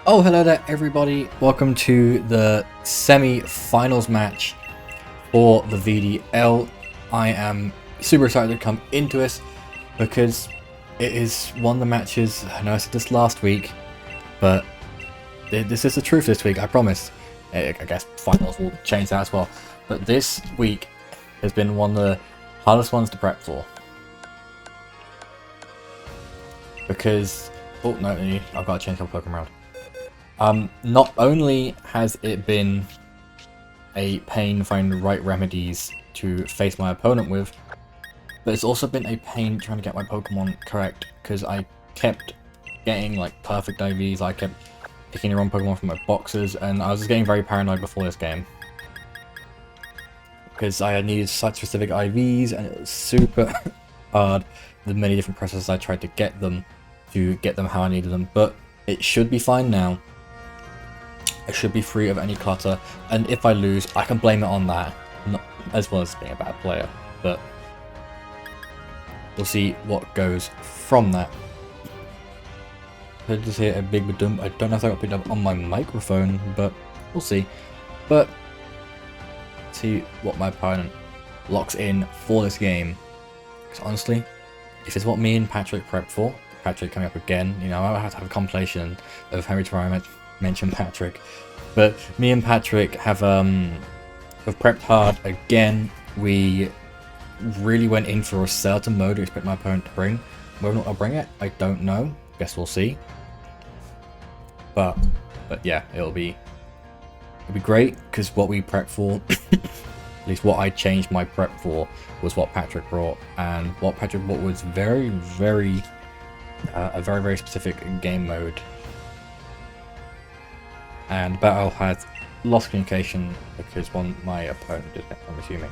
Oh, hello there everybody, welcome to the semi-finals match for the VDL. I am super excited to come into this because it is one of the matches. I know I said this last week, but this is the truth this week, I promise. I guess finals will change that as well, but this week has been one of the hardest ones to prep for. Because, oh no, I've got to change my Pokemon around. Not only has it been a pain finding the right remedies to face my opponent with, but it's also been a pain trying to get my Pokemon correct, because I kept getting like perfect IVs, I kept picking the wrong Pokemon from my boxes, and I was just getting very paranoid before this game. Because I had needed such specific IVs, and it was super hard, the many different processes I tried to get them how I needed them, but it should be fine now. I should be free of any clutter, and if I lose, I can blame it on that, not as well as being a bad player, but we'll see what goes from that. I just hear a big badum. I don't know if I got picked up on my microphone, but we'll see. But see what my opponent locks in for this game, because honestly, if it's what me and Patrick prepped for, Patrick coming up again, you know, I have to have a compilation of every time I mention Patrick, but me and Patrick have prepped hard again. We really went in for a certain mode to expect my opponent to bring. Whether or not I'll bring it, I don't know. Guess we'll see. But yeah, it'll be great, because what we prepped for, at least what I changed my prep for, was what Patrick brought, and what Patrick brought was a very specific game mode. And battle had lost communication because my opponent did it, I'm assuming.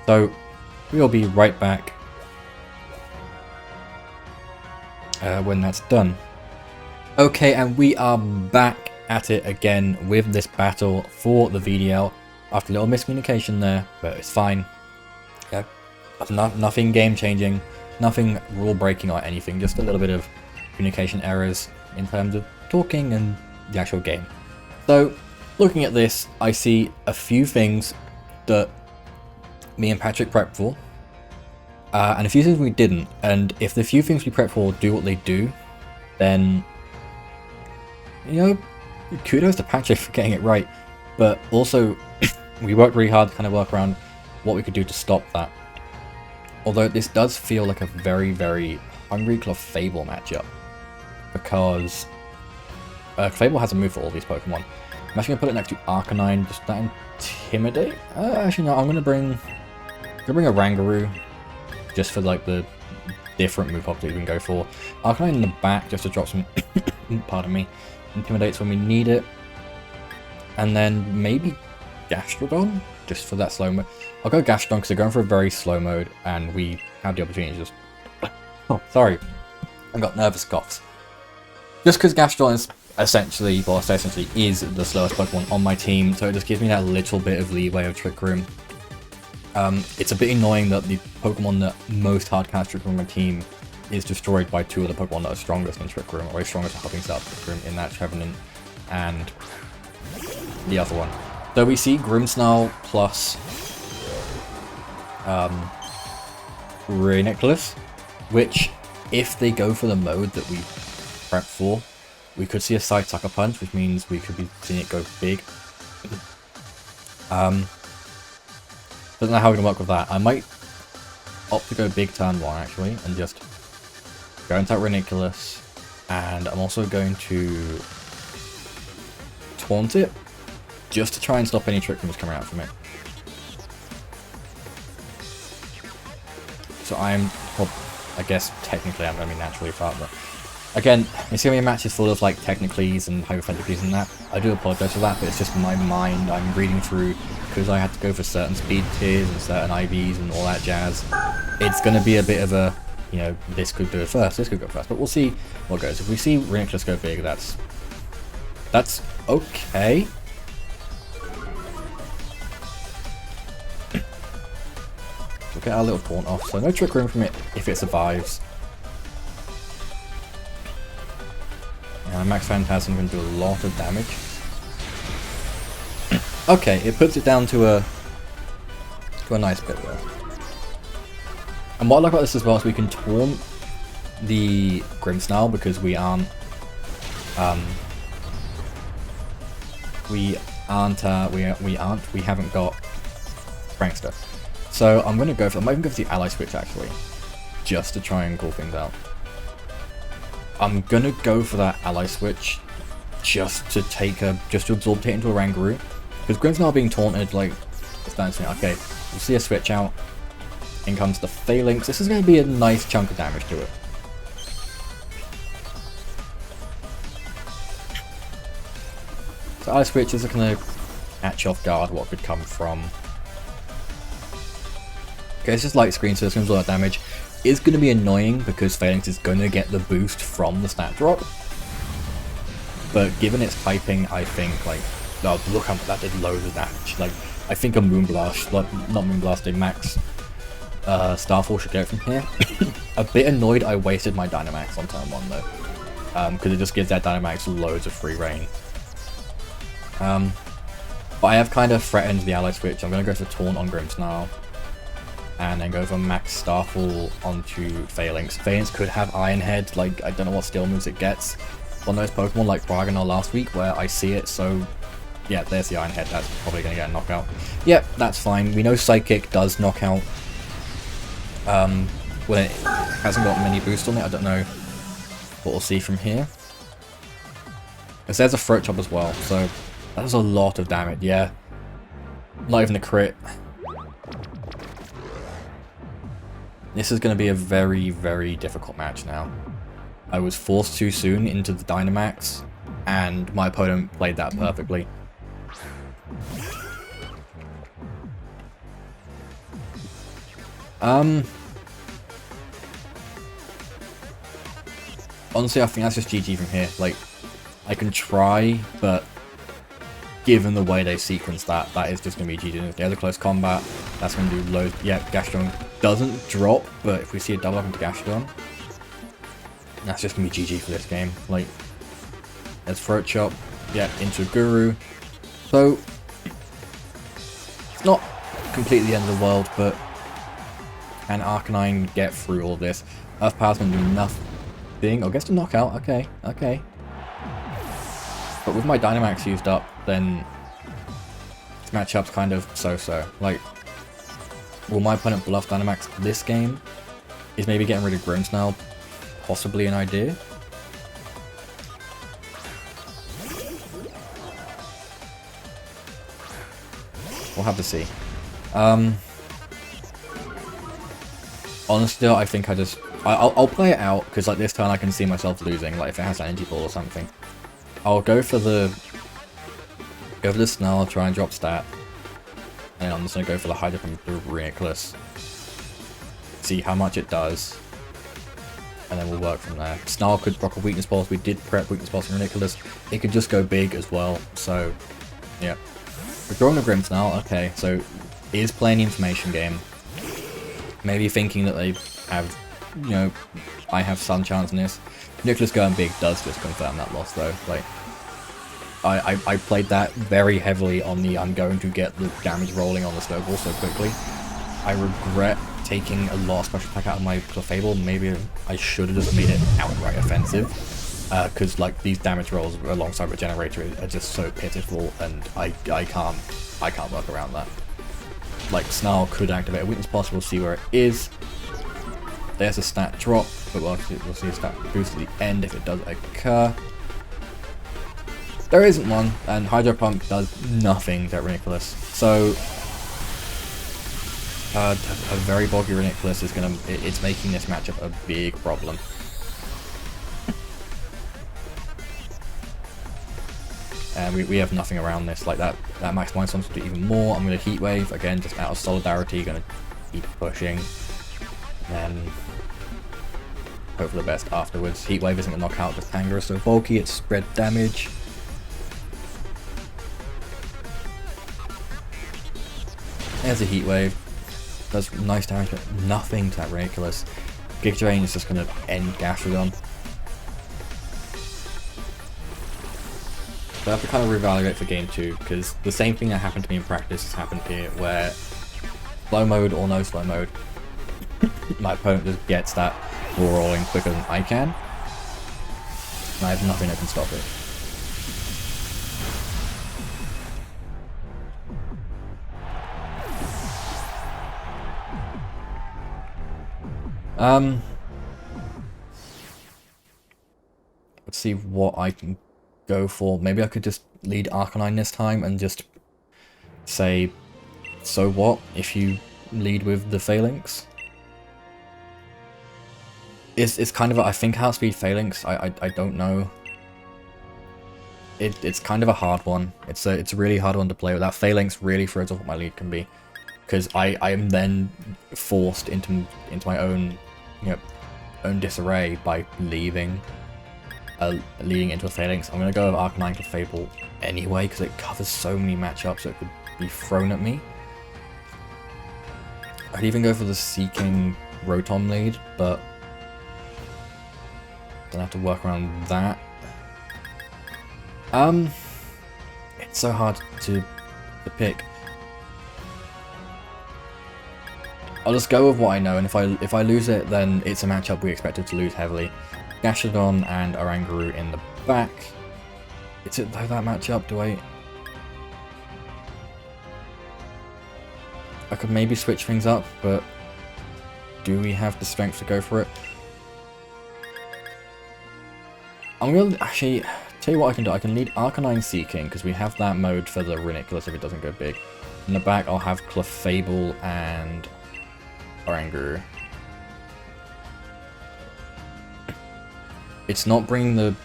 So we'll be right back when that's done. Okay, and we are back at it again with this battle for the VDL. After a little miscommunication there, but it's fine. Yeah, nothing game changing, nothing rule breaking or anything, just a little bit of communication errors in terms of talking and the actual game. So looking at this, I see a few things that me and Patrick prepped for, and a few things we didn't. And if the few things we prepped for do what they do, then, you know, kudos to Patrick for getting it right. But also, we worked really hard to kind of work around what we could do to stop that. Although this does feel like a very Hungry Clefable matchup, because Clefable has a move for all these Pokemon. I'm actually going to put it next to Arcanine, just that Intimidate? Actually no, I'm going to bring a Rangaroo, just for like the different move pop that we can go for. Arcanine in the back, just to drop some, pardon me, Intimidates when we need it. And then maybe Gastrodon, just for that slow mode. I'll go Gastrodon because they're going for a very slow mode, and we have the opportunity to just... Oh, sorry. I got nervous coughs. Just because Gastrodon is essentially is the slowest Pokemon on my team, so it just gives me that little bit of leeway of Trick Room. It's a bit annoying that the Pokemon that most hard cast Trick Room on my team is destroyed by two of the Pokemon that are strongest in Trick Room, or is strongest at helping set up Trick Room, in that Trevenant and the other one. So we see Grimmsnarl plus Rainiclus, which, if they go for the mode that we prep for, we could see a Side Sucker Punch, which means we could be seeing it go big. Don't know how we can work with that. I might opt to go big turn 1 actually, and just go into that Rainiclus, and I'm also going to Taunt it, just to try and stop any Trick Rooms coming out from it. So well, I guess technically I'm going to be naturally fast, but again, it's going to be matches full of like technicallys and hypotheticallys and that. I do apologize for that, but it's just my mind I'm reading through, because I had to go for certain speed tiers and certain IVs and all that jazz. It's going to be a bit of a, you know, this could do it first, this could go first, but we'll see what goes. If we see Rainiclus go big, that's okay. We'll get our little taunt off, so no Trick Room from it if it survives. Max Phantasm can do a lot of damage. Okay, it puts it down to a nice bit there. And what I like about this as well is we can taunt the Grimmsnarl because we haven't got Prankster. So I'm gonna go for, I might even go for the ally switch actually, just to try and call things out. I'm gonna go for that ally switch just to absorb it into a Rangaroo. Because Grimmsnarl being taunted, like, it's dancing. Okay, we'll see a switch out. In comes the FALINKS. This is going to be a nice chunk of damage to it. So ally switches are going to catch off guard what could come from. Okay, it's just light screen, so it's going to do a lot of damage. It's going to be annoying because FALINKS is going to get the boost from the stat drop. But given its typing, I think, like, oh, look how that did loads of damage. Like, I think a Moonblast, like, not Moonblast, a Max Starfall should get it from here. A bit annoyed I wasted my Dynamax on turn 1 though. Because it just gives that Dynamax loads of free reign. But I have kind of threatened the ally switch. I'm going to go for Taunt on Grimmsnarl. And then go for Max Starfall onto FALINKS. FALINKS could have Iron Head, like, I don't know what steel moves it gets. One of those Pokemon like Dragonor last week where I see it, so yeah, there's the Iron Head, that's probably going to get a knockout. Yep, that's fine. We know Psychic does knock out when it hasn't got many boosts on it. I don't know what we'll see from here. Because there's a Throat Chop as well, so that was a lot of damage, yeah. Not even a crit. This is going to be a very, very difficult match now. I was forced too soon into the Dynamax, and my opponent played that perfectly. Honestly, I think that's just GG from here. Like, I can try, but given the way they sequence that, that is just going to be GG. The other close combat, that's going to do loads. Yeah, Gastrodon doesn't drop, but if we see a double up into Gastrodon, that's just going to be GG for this game. Like, there's Throat Chop, yeah, into Guru. So, it's not completely the end of the world, but can Arcanine get through all this? Earth Power's going to do nothing. Oh, gets to knockout. Okay, okay. But with my Dynamax used up, then this matchup's kind of so-so. Like, will my opponent bluff Dynamax this game? Is maybe getting rid of Grimmsnarl possibly an idea? We'll have to see. Honestly, I think I'll play it out, because like this turn I can see myself losing, like if it has an Energy Ball or something. I'll go for the Snarl, try and drop stat, and I'm just going to go for the Hydro from the Rhinoculus. See how much it does, and then we'll work from there. Snarl could proc a Weakness Pulse, we did prep Weakness Pulse from Rhinoculus. It could just go big as well, so yeah. We're drawing the Grimmsnarl, okay, so he is playing the information game. Maybe thinking that they have, you know, I have some chance in this. Nicholas going big does just confirm that loss though. Like, I played that very heavily on the I'm going to get the damage rolling on the Snowball so quickly. I regret taking a lot of special attack out of my Clefable. Maybe I should have just made it outright offensive. Because like these damage rolls alongside Regenerator are just so pitiful, and I can't work around that. Like, Snarl could activate a Weakness Pulse, we'll see where it is. There's a stat drop, but we'll see a stat boost at the end if it does occur. There isn't one, and Hydro Pump does nothing to Rhinoculus. So, a very boggy Rhinoculus is it's making this matchup a big problem. And we have nothing around this. Like that Max Mind Storm's to do even more. I'm going to Heat Wave again, just out of solidarity. Going to keep pushing, and then hope for the best afterwards. Heat Wave isn't going to knock out the Tangela, so bulky. It's spread damage. There's a Heat Wave. Does nice damage, but nothing to that Rhinoculus. Giga Drain is just going to end Gastrodon. So I have to kind of reevaluate for game 2, because the same thing that happened to me in practice has happened here, where slow mode or no slow mode, my opponent just gets that ball rolling quicker than I can, and I have nothing that can stop it. Let's see what I can go for. Maybe I could just lead Arcanine this time and just say, so what if you lead with the Phalanx? It's kind of a, I think outspeed Phalanx. I don't know. It's kind of a hard one. It's a really hard one to play with. That Phalanx really throws off what my lead can be, because I am then forced into my own own disarray by leading into a Phalanx. I'm gonna go with Arcanine Clefable anyway, because it covers so many matchups that could be thrown at me. I'd even go for the Seeking Rotom lead, but then I have to work around that. It's so hard to pick. I'll just go with what I know, and if I lose it, then it's a matchup we expected to lose heavily. Gastrodon and Oranguru in the back. Is it though that matchup? I could maybe switch things up, but do we have the strength to go for it? I'm gonna actually tell you what I can do. I can lead Arcanine Seeking, because we have that mode for the Riniculus if it doesn't go big. In the back, I'll have Clefable and Oranguru. It's not bringing the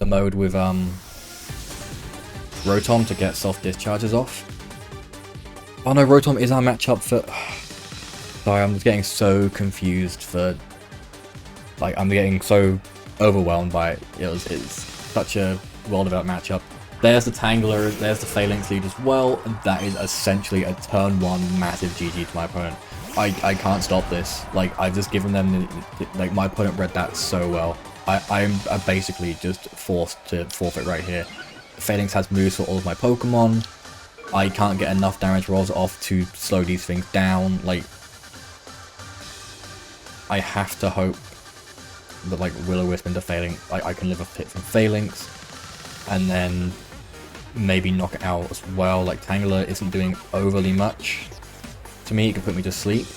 mode with Rotom to get self-discharges off. Oh no, Rotom is our matchup for... Sorry, I'm just getting so confused for... Like, I'm getting so overwhelmed by it. It's such a well-developed matchup. There's the Tangler, there's the Phalanx lead as well, and that is essentially a turn 1 massive GG to my opponent. I can't stop this. Like, I've just given them... Like, my opponent read that so well. I'm basically just forced to forfeit right here. Phalanx has moves for all of my Pokemon. I can't get enough damage rolls off to slow these things down. Like, I have to hope that, like, Will-O-Wisp into Phalanx, I can live a hit from Phalanx, and then maybe knock it out as well. Like, Tangler isn't doing overly much to me. It can put me to sleep.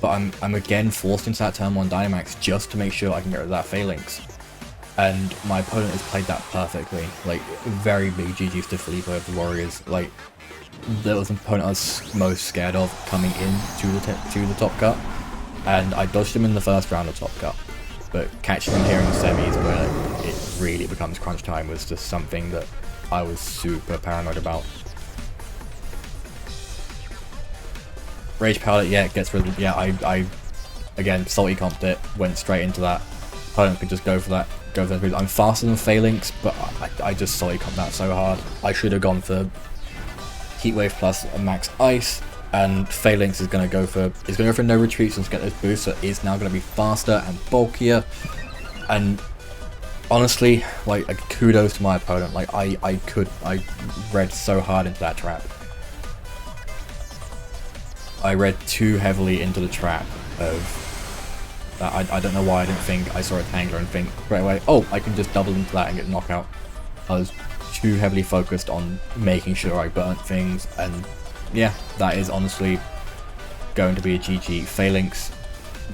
But I'm again forced into that turn 1 Dynamax just to make sure I can get rid of that Phalanx. And my opponent has played that perfectly. Like, very big GG's to Felipe of the Warriors. Like, that was the opponent I was most scared of coming in to the top cut. And I dodged him in the first round of top cut. But catching him here in the semis where it really becomes crunch time was just something that I was super paranoid about. Rage Powder, yeah, gets rid of, yeah, I again, salty comped it, went straight into that. Opponent could just go for that, I'm faster than Phalanx, but I just salty comped that so hard. I should have gone for Heat Wave plus a max ice, and Phalanx is gonna go for no retreats and get those boosts, so it is now gonna be faster and bulkier. And honestly, like, kudos to my opponent. Like, I read so hard into that trap. I read too heavily into the trap of that. I don't know why I didn't think I saw a Tangler and think right away, oh, I can just double into that and get knockout. I was too heavily focused on making sure I burnt things, and yeah, that is honestly going to be a GG. Phalanx,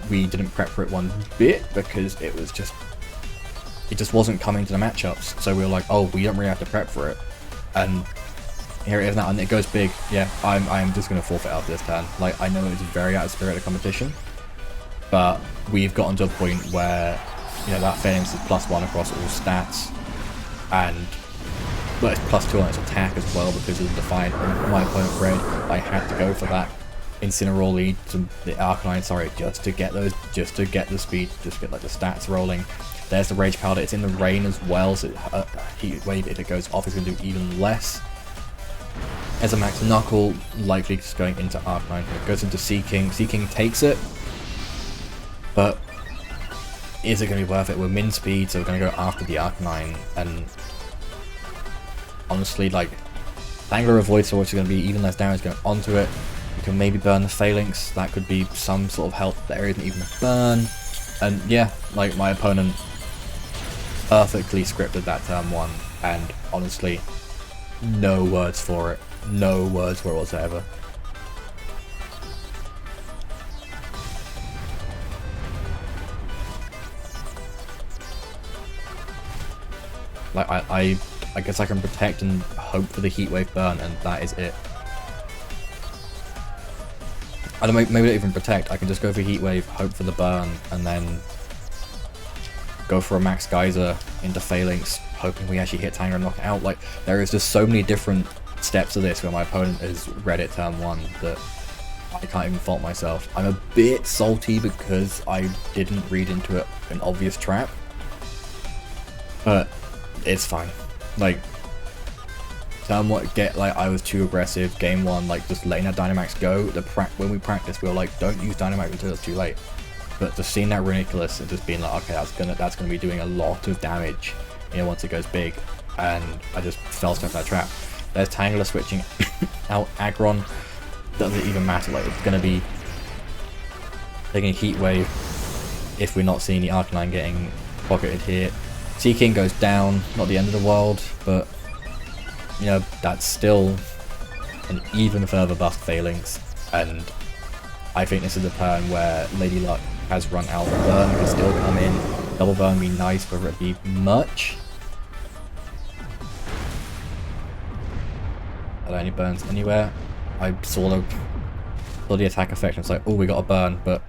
we didn't prep for it one bit because it just wasn't coming to the matchups, so we were like, oh, we don't really have to prep for it, and here it is now, and it goes big. Yeah, I'm just going to forfeit out this turn. Like, I know it's very out of spirit of competition, but we've gotten to a point where, you know, that Phalanx is +1 across all stats, and, well, it's +2 on its attack as well because of the Defiant. My opponent read, I had to go for that Incineroar lead to the Arcanine, sorry, just to get the speed, just to get, like, the stats rolling. There's the Rage Powder, it's in the rain as well, so Heat Wave, if it goes off, it's going to do even less. As a max Knuckle, likely just going into Arcanine. It goes into Seeking. Seeking takes it, but is it going to be worth it? We're min speed, so we're going to go after the Arcanine, and honestly, like, Angler Avoid Sword is going to be even less damage going onto it. You can maybe burn the Phalanx, that could be some sort of help. There isn't even a burn. And yeah, like, my opponent perfectly scripted that turn 1, and honestly, no words for it. No words for it whatsoever. Like, I guess I can protect and hope for the Heatwave burn, and that is it. I don't, maybe not even protect, I can just go for Heatwave, hope for the burn, and then go for a Max Geyser into Phalanx, hoping we actually hit Tanger and knock it out. Like, there is just so many different steps to this where my opponent has read it turn 1 that I can't even fault myself. I'm a bit salty because I didn't read into it an obvious trap, but it's fine. Like, turn 1, I was too aggressive. Game 1, like, just letting that Dynamax go. When we practice, we were like, don't use Dynamax until it's too late. But just seeing that Reniculus and just being like, okay, that's gonna be doing a lot of damage, you know, once it goes big, and I just fell stuck in that trap. There's Tangler switching out Aggron. Doesn't even matter. Like, it's gonna be taking a Heat Wave if we're not seeing the Arcanine getting pocketed here. Seaking goes down, not the end of the world, but you know, that's still an even further buff Phalanx, and I think this is a turn where Lady Luck has run out. Burn can still come in. Double burn would be nice, whether it be much. Are there any burns anywhere? I saw the attack effect and it's like, oh, we got a burn, but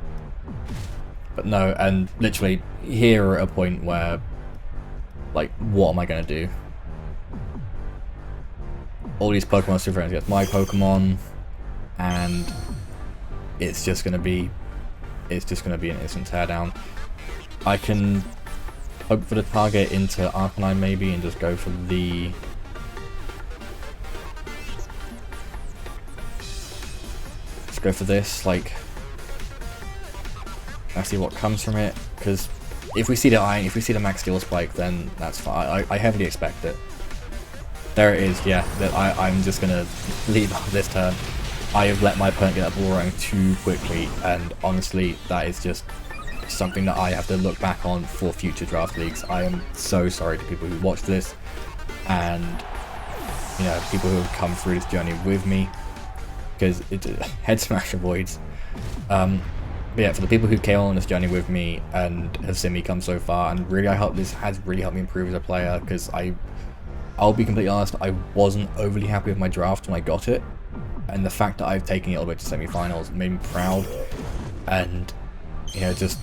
no, and literally here we're at a point where, like, what am I gonna do? All these Pokemon super friends against my Pokemon, and it's just gonna be an instant teardown. I can hope for the target into Arcanine maybe and just go for the this, like, I see what comes from it, because if we see the Max Steel Spike, then that's fine. I heavily expect it. There it is, yeah, I'm just gonna leave off this turn. I have let my opponent get that ball rolling too quickly, and honestly, that is just something that I have to look back on for future draft leagues. I am so sorry to people who watch this, and, you know, people who have come through this journey with me, because it's head smash avoids. But yeah, for the people who came on this journey with me and have seen me come so far, and really I hope this has really helped me improve as a player, because I'll be completely honest, I wasn't overly happy with my draft when I got it, and the fact that I've taken it all the way to semi-finals made me proud. And, you know, just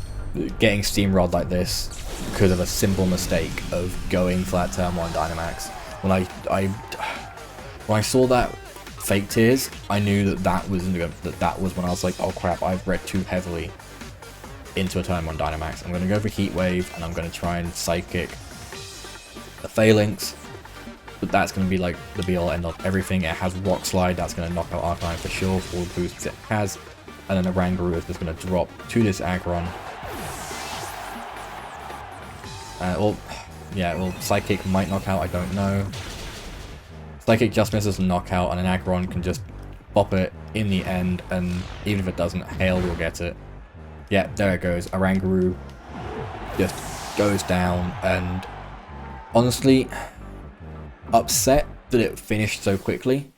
getting steamrolled like this because of a simple mistake of going for that turn 1 Dynamax. When I saw that fake tears, I knew that was when I was like, oh crap, I've read too heavily into a turn 1 Dynamax. I'm going to go for Heat Wave, and I'm going to try and Psychic the Phalanx. But that's going to be like the be-all end of everything. It has Rock Slide, that's going to knock out Arcanine for sure for all the boosts it has. And then the Rangaroo is just going to drop to this Aggron. Well, Psychic might knock out, I don't know. Psychic just misses a knockout, and an Aggron can just pop it in the end, and even if it doesn't, Hail will get it. Yeah, there it goes. A Rangaroo just goes down, and honestly, upset that it finished so quickly,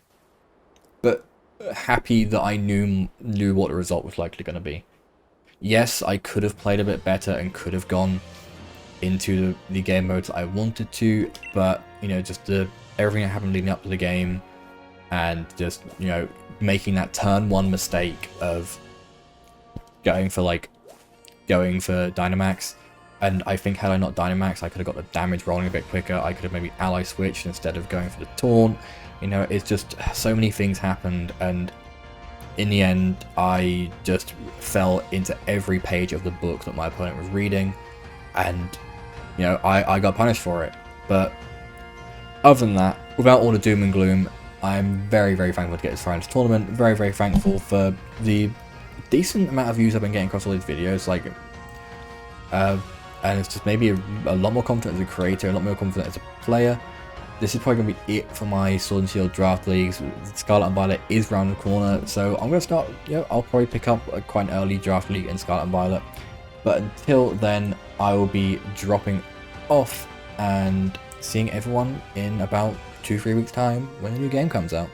but happy that I knew what the result was likely going to be. Yes, I could have played a bit better and could have gone into the game modes I wanted to, but, you know, just everything that happened leading up to the game, and just, you know, making that turn 1 mistake of going for Dynamax. And I think had I not Dynamax, I could have got the damage rolling a bit quicker. I could have maybe ally switched instead of going for the taunt. You know, it's just so many things happened, and in the end, I just fell into every page of the book that my opponent was reading, and, you know, I got punished for it. But other than that, without all the doom and gloom, I'm very, very thankful to get this far in this tournament. Very, very thankful for the decent amount of views I've been getting across all these videos. Like, and it's just maybe a lot more confident as a creator, a lot more confident as a player. this is probably going to be it for my Sword and Shield draft leagues. Scarlet and Violet is round the corner, so I'm going to start, I'll probably pick up quite an early draft league in Scarlet and Violet. But until then, I will be dropping off and seeing everyone in about 2-3 weeks time when the new game comes out.